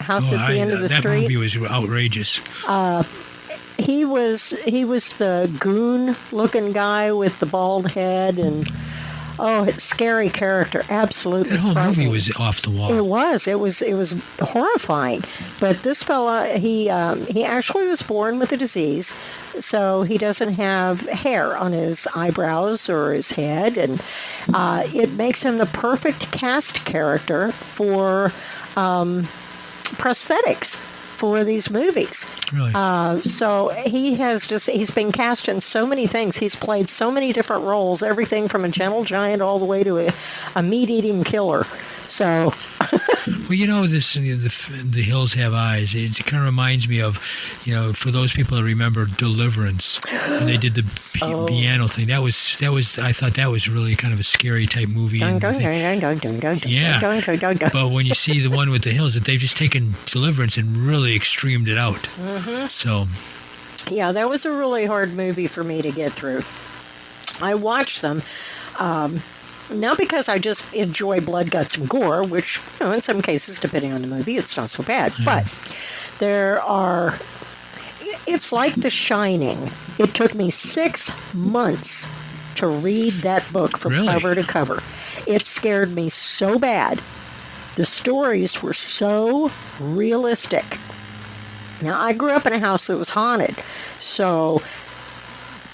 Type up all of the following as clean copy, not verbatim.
house at the end of the that street. That movie was outrageous. He was the goon-looking guy with the bald head, and it's scary character. Absolutely, that whole movie was off the wall. It was horrifying. But this fella, he actually was born with a disease, so he doesn't have hair on his eyebrows or his head, and it makes him the perfect cast character for prosthetics for these movies. Really? So he's been cast in so many things. He's played so many different roles, everything from a gentle giant all the way to a meat-eating killer. So... Well, the Hills Have Eyes. It kind of reminds me of, for those people that remember Deliverance, when they did the piano thing. That was. I thought that was really kind of a scary type movie. Yeah. But when you see the one with the hills, that they've just taken Deliverance and really extremed it out. Mm-hmm. So. Yeah, that was a really hard movie for me to get through. I watched them. Not because I just enjoy blood, guts, and gore, which, in some cases, depending on the movie, it's not so bad. Yeah. But it's like The Shining. It took me 6 months to read that book from cover to cover. It scared me so bad. The stories were so realistic. Now, I grew up in a house that was haunted, so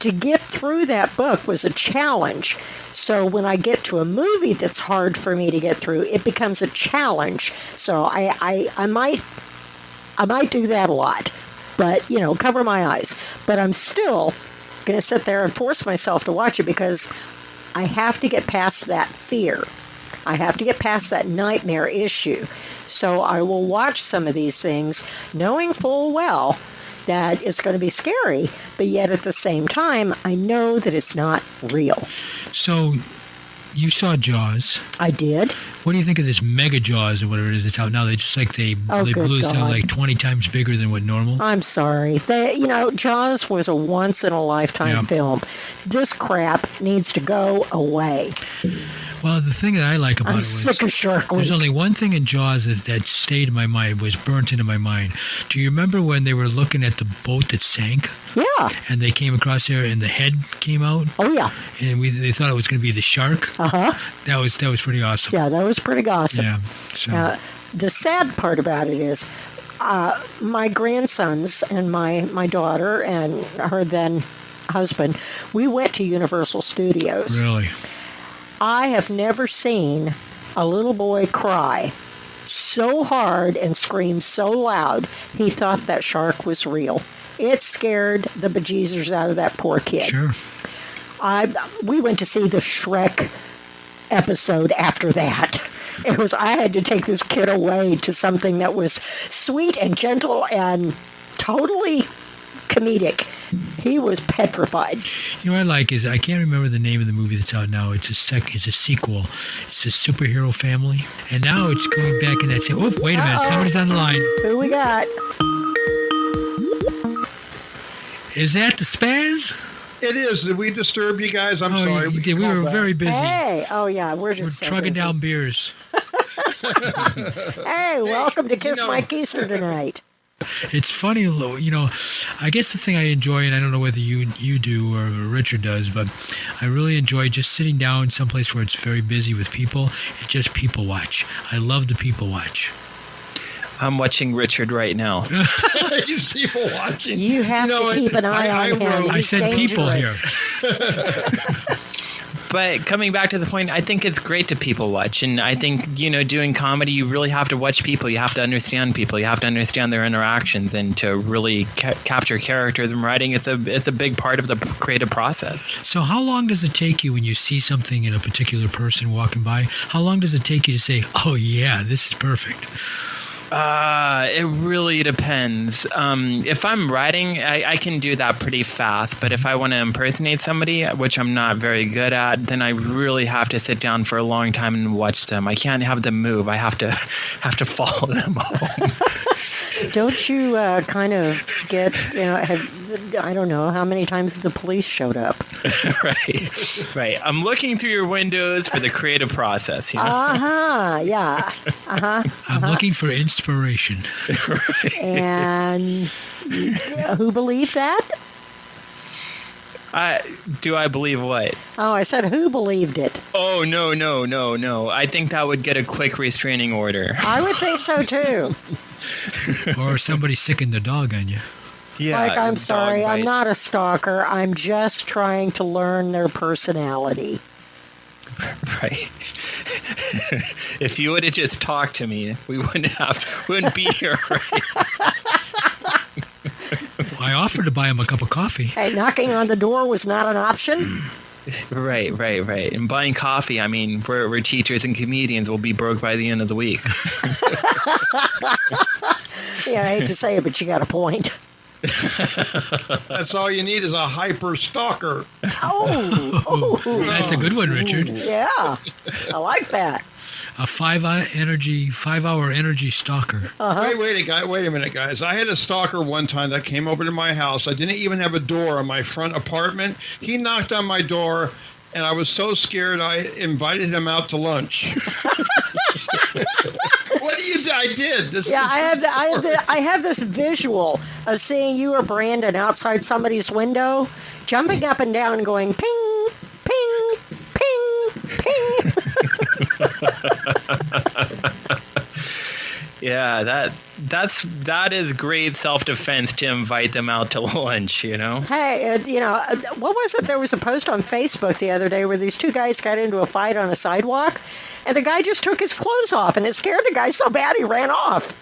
to get through that book was a challenge. So when I get to a movie that's hard for me to get through, it becomes a challenge. So I might do that a lot, but cover my eyes. But I'm still going to sit there and force myself to watch it because I have to get past that fear. I have to get past that nightmare issue. So I will watch some of these things knowing full well that it's going to be scary, but yet at the same time, I know that it's not real. So, you saw Jaws. I did. What do you think of this Mega Jaws or whatever it is that's out now? They just they blew this out like 20 times bigger than what normal. I'm sorry. Jaws was a once-in-a-lifetime film. This crap needs to go away. Well, the thing that I like about it was sick of shark week. There's only one thing in Jaws that stayed in my mind, was burnt into my mind. Do you remember when they were looking at the boat that sank? Yeah. And they came across there and the head came out? Oh, yeah. And they thought it was going to be the shark? Uh-huh. That was pretty awesome. Yeah, that was pretty awesome. Yeah. So. The sad part about it is my grandsons and my daughter and her then husband, we went to Universal Studios. Really? I have never seen a little boy cry so hard and scream so loud he thought that shark was real. It scared the bejesus out of that poor kid. Sure. We went to see the Shrek episode after that. I had to take this kid away to something that was sweet and gentle and totally comedic. He was petrified. What I like is, I can't remember the name of the movie that's out now. It's a sequel. It's a superhero family. And now it's going back in that same... Oh, wait a minute. Somebody's on the line. Who we got? Is that the Spaz? It is. Did we disturb you guys? I'm sorry. We did. We were very busy. Hey. Oh, yeah. We're trucking down beers. Hey, welcome to Kiss My Keister tonight. It's funny, I guess the thing I enjoy, and I don't know whether you do or Richard does, but I really enjoy just sitting down someplace where it's very busy with people and just people watch. I love to people watch. I'm watching Richard right now. He's people watching. You have to keep an eye on him. I said dangerous. People here. But coming back to the point, I think it's great to people watch. And I think, doing comedy, you really have to watch people. You have to understand people. You have to understand their interactions. And to really capture characters in writing, it's a big part of the creative process. So how long does it take you when you see something in a particular person walking by? How long does it take you to say, oh, yeah, this is perfect? It really depends. If I'm writing, I can do that pretty fast. But if I want to impersonate somebody, which I'm not very good at, then I really have to sit down for a long time and watch them. I can't have them move. I have to follow them home. Don't you kind of get, I don't know, how many times the police showed up? Right. I'm looking through your windows for the creative process, you know? Yeah. I'm looking for inspiration. And who believed that? Do I believe what? Oh, I said who believed it? Oh, no. I think that would get a quick restraining order. I would think so, too. Or somebody sicking the dog on you. Yeah. Like, I'm dog sorry, I'm bites. not a stalker. I'm just trying to learn their personality. Right. If you would have just talked to me, we wouldn't be here, right? I offered to buy him a cup of coffee. Hey, knocking on the door was not an option? Right. And buying coffee, I mean, we're teachers and comedians. We'll be broke by the end of the week. Yeah, I hate to say it, but you got a point. That's all you need is a hyper stalker. Oh, That's a good one, Richard. yeah. I like that. A 5-hour energy stalker. Wait a minute, guys. I had a stalker one time that came over to my house. I didn't even have a door on my front apartment. He knocked on my door, and I was so scared I invited him out to lunch. What do you do? I did. I have this visual of seeing you or Brandon outside somebody's window, jumping up and down, going ping, ping, ping, ping. Yeah, that is great self-defense to invite them out to lunch, you know? Hey, what was it? There was a post on Facebook the other day where these two guys got into a fight on a sidewalk, and the guy just took his clothes off, and it scared the guy so bad he ran off.